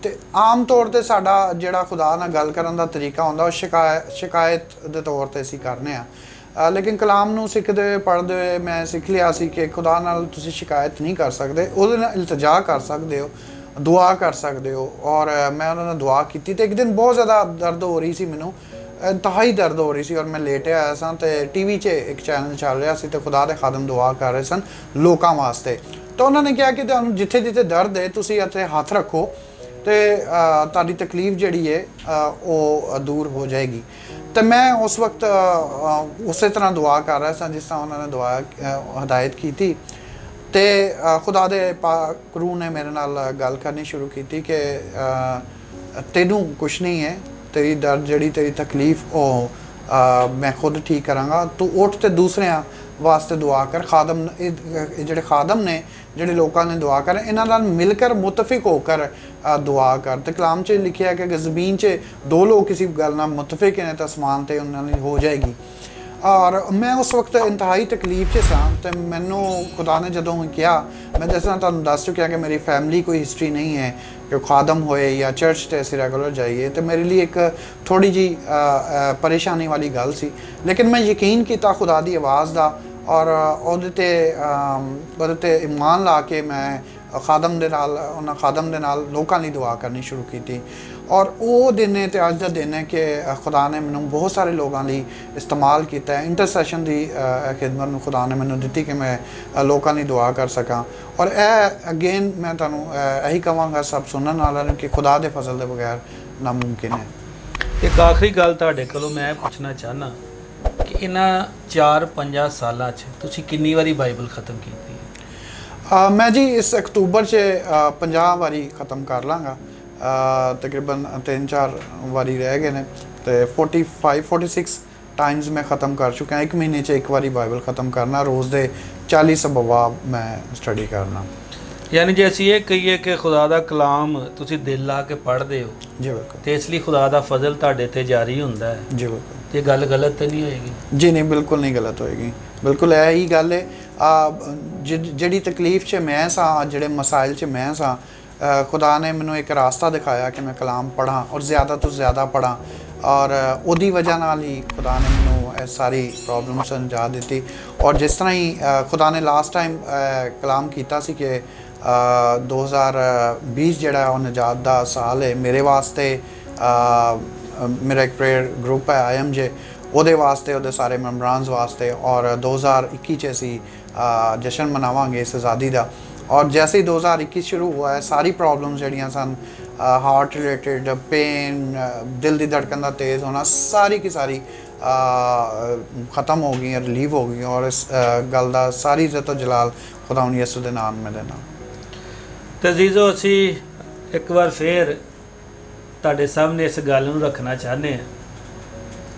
ਅਤੇ ਆਮ ਤੌਰ 'ਤੇ ਸਾਡਾ ਜਿਹੜਾ ਖੁਦਾ ਨਾਲ ਗੱਲ ਕਰਨ ਦਾ ਤਰੀਕਾ ਹੁੰਦਾ ਉਹ ਸ਼ਿਕਾਇਤ ਦੇ ਤੌਰ 'ਤੇ ਅਸੀਂ ਕਰਨੇ ਹਾਂ। ਲੇਕਿਨ ਕਲਾਮ ਨੂੰ ਸਿੱਖਦੇ ਪੜ੍ਹਦੇ ਹੋਏ ਮੈਂ ਸਿੱਖ ਲਿਆ ਸੀ ਕਿ ਖੁਦਾ ਨਾਲ ਤੁਸੀਂ ਸ਼ਿਕਾਇਤ ਨਹੀਂ ਕਰ ਸਕਦੇ, ਉਹਦੇ ਨਾਲ ਇਲਤਜਾ ਕਰ ਸਕਦੇ ਹੋ, ਦੁਆ ਕਰ ਸਕਦੇ ਹੋ। ਔਰ ਮੈਂ ਉਹਨਾਂ ਨਾਲ ਦੁਆ ਕੀਤੀ ਅਤੇ ਇੱਕ ਦਿਨ ਬਹੁਤ ਜ਼ਿਆਦਾ ਦਰਦ ਹੋ ਰਹੀ ਸੀ, ਮੈਨੂੰ ਇੰਤਹਾਈ ਦਰਦ ਹੋ ਰਹੀ ਸੀ ਔਰ ਮੈਂ ਲੇਟਿਆ ਆਇਆ ਸਾਂ, ਅਤੇ TV 'ਚ ਇੱਕ ਚੈਨਲ ਚੱਲ ਰਿਹਾ ਸੀ ਅਤੇ ਖੁਦਾ ਦੇ ਖਾਦਮ ਦੁਆ ਕਰ ਰਹੇ ਸਨ ਲੋਕਾਂ ਵਾਸਤੇ। ਤਾਂ ਉਹਨਾਂ ਨੇ ਕਿਹਾ ਕਿ ਤੁਹਾਨੂੰ ਜਿੱਥੇ ਜਿੱਥੇ ਦਰਦ ਹੈ ਤੁਸੀਂ ਇੱਥੇ ਹੱਥ ਰੱਖੋ ਅਤੇ ਤੁਹਾਡੀ ਤਕਲੀਫ ਜਿਹੜੀ ਹੈ ਉਹ ਦੂਰ ਹੋ ਜਾਏਗੀ। ਅਤੇ ਮੈਂ ਉਸ ਵਕਤ ਉਸੇ ਤਰ੍ਹਾਂ ਦੁਆ ਕਰ ਰਿਹਾ ਸਾਂ ਜਿਸ ਤਰ੍ਹਾਂ ਉਹਨਾਂ ਨੇ ਦੁਆ ਹਦਾਇਤ ਕੀਤੀ। ਤੇ ਖੁਦਾ ਦੇ ਪਾਕ ਰੂਹ ਨੇ ਮੇਰੇ ਨਾਲ ਗੱਲ ਕਰਨੀ ਸ਼ੁਰੂ ਕੀਤੀ ਕਿ ਤੈਨੂੰ ਕੁਛ ਨਹੀਂ ਹੈ, ਤੇਰੀ ਦਰਦ ਜਿਹੜੀ ਤੇਰੀ ਤਕਲੀਫ ਉਹ ਮੈਂ ਖੁਦ ਠੀਕ ਕਰਾਂਗਾ, ਤੂੰ ਉੱਠ ਤੇ ਦੂਸਰਿਆਂ ਵਾਸਤੇ ਦੁਆ ਕਰ। ਖਾਦਮ ਇਹ ਜਿਹੜੇ ਖਾਦਮ ਨੇ, ਜਿਹੜੇ ਲੋਕਾਂ ਨੇ ਦੁਆ ਕਰ, ਇਹਨਾਂ ਨਾਲ ਮਿਲ ਕਰ ਮੁਤਫਿਕ ਹੋ ਕਰ ਦੁਆ ਕਰ। ਤੇ ਕਲਾਮ 'ਚ ਲਿਖਿਆ ਕਿ ਜ਼ਮੀਨ 'ਚ ਦੋ ਲੋਕ ਕਿਸੇ ਗੱਲ ਨਾਲ ਮੁਤਫਿਕ ਨੇ ਤਾਂ ਅਸਮਾਨ 'ਤੇ ਉਹਨਾਂ ਦੀ ਹੋ ਜਾਏਗੀ। ਔਰ ਮੈਂ ਉਸ ਵਕਤ ਇੰਤਹਾਈ ਤਕਲੀਫ 'ਚ ਸਾਂ ਤੇ ਮੈਨੂੰ ਖੁਦਾ ਨੇ ਜਦੋਂ ਕਿਹਾ, ਮੈਂ ਜਿਸ ਤਰ੍ਹਾਂ ਤੁਹਾਨੂੰ ਦੱਸ ਚੁੱਕਿਆ ਕਿ ਮੇਰੀ ਫੈਮਿਲੀ ਕੋਈ ਹਿਸਟਰੀ ਨਹੀਂ ਹੈ ਕਿ ਖਾਦਮ ਹੋਏ ਜਾਂ ਚਰਚ 'ਤੇ ਅਸੀਂ ਰੈਗੂਲਰ ਜਾਈਏ, ਤੇ ਮੇਰੇ ਲਈ ਇੱਕ ਥੋੜ੍ਹੀ ਜਿਹੀ ਪਰੇਸ਼ਾਨੀ ਵਾਲੀ ਗੱਲ ਸੀ। ਲੇਕਿਨ ਮੈਂ ਯਕੀਨ ਕੀਤਾ ਖੁਦਾ ਦੀ ਆਵਾਜ਼ ਦਾ, ਔਰ ਉਹਦੇ ਤੇ ਇਮਾਨ ਲਾ ਕੇ ਮੈਂ ਖਾਦਮ ਦੇ ਨਾਲ ਲੋਕਾਂ ਲਈ ਦੁਆ ਕਰਨੀ ਸ਼ੁਰੂ ਕੀਤੀ। ਔਰ ਉਹ ਦਿਨ ਹੈ ਤੇ ਅੱਜ ਦਾ ਦਿਨ ਹੈ ਕਿ ਖੁਦਾ ਨੇ ਮੈਨੂੰ ਬਹੁਤ ਸਾਰੇ ਲੋਕਾਂ ਲਈ ਇਸਤੇਮਾਲ ਕੀਤਾ ਹੈ। ਇੰਟਰਸੈਸ਼ਨ ਦੀ ਖਿਦਮਤ ਨੂੰ ਖੁਦਾ ਨੇ ਮੈਨੂੰ ਦਿੱਤੀ ਕਿ ਮੈਂ ਲੋਕਾਂ ਲਈ ਦੁਆ ਕਰ ਸਕਾਂ। ਔਰ ਇਹ ਅਗੇਨ ਮੈਂ ਤੁਹਾਨੂੰ ਇਹੀ ਕਹਾਂਗਾ ਸਭ ਸੁਣਨ ਵਾਲਿਆਂ ਨੂੰ ਕਿ ਖੁਦਾ ਦੇ ਫਜ਼ਲ ਦੇ ਬਗੈਰ ਨਾਮੁਮਕਿਨ ਹੈ। ਇੱਕ ਆਖਰੀ ਗੱਲ ਤੁਹਾਡੇ ਕੋਲੋਂ ਮੈਂ ਪੁੱਛਣਾ ਚਾਹਨਾ ਕਿ ਇਹਨਾਂ 4-5 ਸਾਲਾਂ 'ਚ ਤੁਸੀਂ ਕਿੰਨੀ ਵਾਰੀ ਬਾਈਬਲ ਖਤਮ ਕੀਤੀ ਹੈ? ਮੈਂ ਜੀ ਇਸ ਅਕਤੂਬਰ 'ਚ 50 ਵਾਰੀ ਖਤਮ ਕਰ ਲਾਂਗਾ। ਤਕਰੀਬਨ 3-4 ਵਾਰੀ ਰਹਿ ਗਏ ਨੇ ਤੇ 45-46 ਟਾਈਮਸ ਮੈਂ ਖਤਮ ਕਰ ਚੁੱਕਿਆ। ਇੱਕ ਮਹੀਨੇ 'ਚ ਇੱਕ ਵਾਰੀ ਬਾਈਬਲ ਖਤਮ ਕਰਨਾ, ਰੋਜ਼ ਦੇ 40 ਸਬਵਾਬ ਮੈਂ ਸਟੱਡੀ ਕਰਨਾ। ਯਾਨੀ ਜੇ ਅਸੀਂ ਇਹ ਕਹੀਏ ਕਿ ਖੁਦਾ ਦਾ ਕਲਾਮ ਤੁਸੀਂ ਦਿਲ ਲਾ ਕੇ ਪੜ੍ਹਦੇ ਹੋ ਜੀ ਬਿਲਕੁਲ, ਤੇ ਇਸ ਲਈ ਖੁਦਾ ਦਾ ਫਜ਼ਲ ਤੁਹਾਡੇ ਤੇ ਜਾਰੀ ਹੁੰਦਾ ਹੈ। ਜੀ ਬਿਲਕੁਲ। ਤੇ ਗੱਲ ਗਲਤ ਤਾਂ ਨਹੀਂ ਹੋਏਗੀ? ਜੀ ਨਹੀਂ, ਬਿਲਕੁਲ ਨਹੀਂ ਗਲਤ ਹੋਏਗੀ। ਬਿਲਕੁਲ ਇਹੀ ਗੱਲ ਹੈ। ਜਿਹੜੀ ਤਕਲੀਫ 'ਚ ਮੈਂ ਸਾਂ, ਜਿਹੜੇ ਮਸਾਇਲ 'ਚ ਮੈਂ ਸਾਂ, ਖੁਦਾ ਨੇ ਮੈਨੂੰ ਇੱਕ ਰਾਸਤਾ ਦਿਖਾਇਆ ਕਿ ਮੈਂ ਕਲਾਮ ਪੜ੍ਹਾਂ ਔਰ ਜ਼ਿਆਦਾ ਤੋਂ ਜ਼ਿਆਦਾ ਪੜ੍ਹਾਂ। ਔਰ ਉਹਦੀ ਵਜ੍ਹਾ ਨਾਲ ਹੀ ਖੁਦਾ ਨੇ ਮੈਨੂੰ ਇਹ ਸਾਰੀ ਪ੍ਰੋਬਲਮ ਸਮਝਾ ਦਿੱਤੀ। ਔਰ ਜਿਸ ਤਰ੍ਹਾਂ ਹੀ ਖੁਦਾ ਨੇ ਲਾਸਟ ਟਾਈਮ ਕਲਾਮ ਕੀਤਾ ਸੀ ਕਿ 2020 ਜਿਹੜਾ ਉਹ ਨਜਾਤ ਦਾ ਸਾਲ ਹੈ ਮੇਰੇ ਵਾਸਤੇ। ਮੇਰਾ ਇੱਕ ਪ੍ਰੇਅਰ ਗਰੁੱਪ ਹੈ IMJ, ਉਹਦੇ ਵਾਸਤੇ, ਉਹਦੇ ਸਾਰੇ ਮੈਂਬਰਾਨਸ ਵਾਸਤੇ। ਔਰ 2021 'ਚ ਅਸੀਂ ਜਸ਼ਨ ਮਨਾਵਾਂਗੇ ਇਸ ਆਜ਼ਾਦੀ ਦਾ। ਔਰ ਜੈਸੇ ਹੀ 2021 ਸ਼ੁਰੂ हुआ है, ਸਾਰੀ ਪ੍ਰੋਬਲਮਸ ਜਿਹੜੀਆਂ ਸਨ, ਹਾਰਟ ਰਿਲੇਟਡ ਪੇਨ, ਦਿਲ ਦੀ ਧੜਕਨ ਦਾ ਤੇਜ਼ ਹੋਣਾ, ਸਾਰੀ ਕੀ ਸਾਰੀ ਖਤਮ ਹੋ ਗਈਆਂ, ਰਿਲੀਵ ਹੋ ਗਈਆਂ। ਔਰ ਇਸ ਗੱਲ ਦਾ ਸਾਰੀ ਇੱਜ਼ਤ ਜਲਾਲ ਖੁਦਾਵੰਦ ਯਿਸੂ ਦੇ ਨਾਮ ਮੈਂ ਦੇਣਾ। ਤੇ ਅਜ਼ੀਜ਼ੋ, ਅਸੀਂ ਇੱਕ ਵਾਰ ਫੇਰ ਤੁਹਾਡੇ ਸਾਹਮਣੇ ਇਸ ਗੱਲ ਨੂੰ ਰੱਖਣਾ ਚਾਹੁੰਦੇ ਹਾਂ।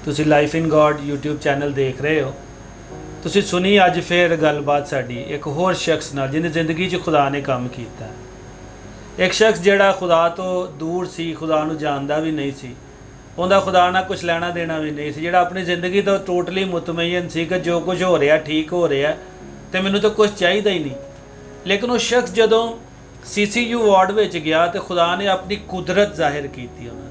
ਤੁਸੀਂ life in God YouTube channel ਦੇਖ ਰਹੇ ਹੋ। ਤੁਸੀਂ ਸੁਣੀ ਅੱਜ ਫੇਰ ਗੱਲਬਾਤ ਸਾਡੀ ਇੱਕ ਹੋਰ ਸ਼ਖਸ ਨਾਲ ਜਿਹਨੇ ਜ਼ਿੰਦਗੀ 'ਚ ਖੁਦਾ ਨੇ ਕੰਮ ਕੀਤਾ। ਇੱਕ ਸ਼ਖਸ ਜਿਹੜਾ ਖੁਦਾ ਤੋਂ ਦੂਰ ਸੀ, ਖੁਦਾ ਨੂੰ ਜਾਣਦਾ ਵੀ ਨਹੀਂ ਸੀ, ਉਹਦਾ ਖੁਦਾ ਨਾਲ ਕੁਝ ਲੈਣਾ ਦੇਣਾ ਵੀ ਨਹੀਂ ਸੀ, ਜਿਹੜਾ ਆਪਣੀ ਜ਼ਿੰਦਗੀ ਤੋਂ ਟੋਟਲੀ ਮੁਤਮਈਨ ਸੀ ਕਿ ਜੋ ਕੁਝ ਹੋ ਰਿਹਾ ਠੀਕ ਹੋ ਰਿਹਾ ਤੇ ਮੈਨੂੰ ਤਾਂ ਕੁਝ ਚਾਹੀਦਾ ਹੀ ਨਹੀਂ। ਲੇਕਿਨ ਉਹ ਸ਼ਖਸ ਜਦੋਂ CCU ਵਾਰਡ ਵਿੱਚ ਗਿਆ ਤੇ ਖੁਦਾ ਨੇ ਆਪਣੀ ਕੁਦਰਤ ਜ਼ਾਹਿਰ ਕੀਤੀ ਉਹਨਾਂ ਦੀ,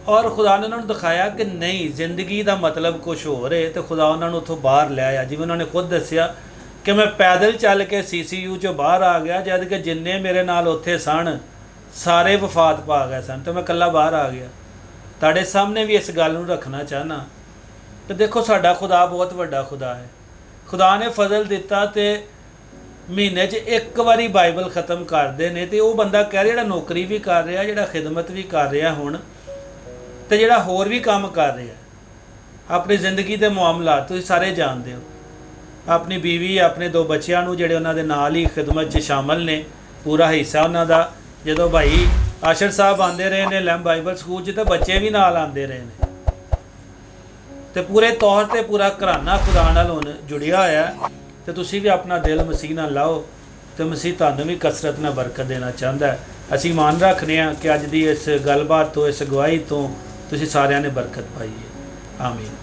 ਔਰ ਖੁਦਾ ਨੇ ਉਹਨਾਂ ਨੂੰ ਦਿਖਾਇਆ ਕਿ ਨਹੀਂ, ਜ਼ਿੰਦਗੀ ਦਾ ਮਤਲਬ ਕੁਝ ਹੋਰ ਹੈ। ਤੇ ਖੁਦਾ ਉਹਨਾਂ ਨੂੰ ਉੱਥੋਂ ਬਾਹਰ ਲੈ ਆਇਆ। ਜਿਵੇਂ ਉਹਨਾਂ ਨੇ ਖੁਦ ਦੱਸਿਆ ਕਿ ਮੈਂ ਪੈਦਲ ਚੱਲ ਕੇ CCU 'ਚੋਂ ਬਾਹਰ ਆ ਗਿਆ, ਜਦ ਕਿ ਜਿੰਨੇ ਮੇਰੇ ਨਾਲ ਉੱਥੇ ਸਨ ਸਾਰੇ ਵਫਾਤ ਪਾ ਗਏ ਸਨ ਤੇ ਮੈਂ ਇਕੱਲਾ ਬਾਹਰ ਆ ਗਿਆ। ਤੁਹਾਡੇ ਸਾਹਮਣੇ ਵੀ ਇਸ ਗੱਲ ਨੂੰ ਰੱਖਣਾ ਚਾਹਨਾ ਕਿ ਦੇਖੋ, ਸਾਡਾ ਖੁਦਾ ਬਹੁਤ ਵੱਡਾ ਖੁਦਾ ਹੈ। ਖੁਦਾ ਨੇ ਫਜ਼ਲ ਦਿੱਤਾ ਤੇ ਮਹੀਨੇ 'ਚ ਇੱਕ ਵਾਰੀ ਬਾਈਬਲ ਖਤਮ ਕਰਦੇ ਨੇ। ਤੇ ਉਹ ਬੰਦਾ ਕਹਿ ਰਿਹਾ ਜਿਹੜਾ ਨੌਕਰੀ ਵੀ ਕਰ ਰਿਹਾ, ਜਿਹੜਾ ਖਿਦਮਤ ਵੀ ਕਰ ਰਿਹਾ ਹੁਣ, ਤੇ ਜਿਹੜਾ ਹੋਰ ਵੀ ਕੰਮ ਕਰ ਰਿਹਾ, ਆਪਣੀ ਜ਼ਿੰਦਗੀ ਦੇ ਮਾਮਲਾਤ ਤੁਸੀਂ ਸਾਰੇ ਜਾਣਦੇ ਹੋ। ਆਪਣੀ ਬੀਵੀ, ਆਪਣੇ 2 ਬੱਚਿਆਂ ਨੂੰ ਜਿਹੜੇ ਉਹਨਾਂ ਦੇ ਨਾਲ ਹੀ ਖਿਦਮਤ 'ਚ ਸ਼ਾਮਲ ਨੇ, ਪੂਰਾ ਹਿੱਸਾ ਉਹਨਾਂ ਦਾ। ਜਦੋਂ ਭਾਈ ਆਸ਼ਰ ਸਾਹਿਬ ਆਉਂਦੇ ਰਹੇ ਨੇ ਲੈਂਬ ਬਾਈਬਲ ਸਕੂਲ 'ਚ, ਤਾਂ ਬੱਚੇ ਵੀ ਨਾਲ ਆਉਂਦੇ ਰਹੇ ਨੇ। ਤੇ ਪੂਰੇ ਤੌਰ ਤੇ ਪੂਰਾ ਘਰਾਨਾ ਖੁਦਾ ਨਾਲ ਹੁਣ ਜੁੜਿਆ ਹੋਇਆ। ਤੇ ਤੁਸੀਂ ਵੀ ਆਪਣਾ ਦਿਲ ਮਸੀਹ ਨਾਲ ਲਾਓ ਤੇ ਮਸੀਹ ਤੁਹਾਨੂੰ ਵੀ ਕਸਰਤ ਨਾਲ ਬਰਕਤ ਦੇਣਾ ਚਾਹੁੰਦਾ। ਅਸੀਂ ਮਾਨ ਰੱਖਦੇ ਹਾਂ ਕਿ ਅੱਜ ਦੀ ਇਸ ਗੱਲਬਾਤ ਤੋਂ, ਇਸ ਗਵਾਹੀ ਤੋਂ ਤੁਸੀਂ ਸਾਰਿਆਂ ਨੇ ਬਰਕਤ ਪਾਈ ਹੈ। ਆਮੀਨ।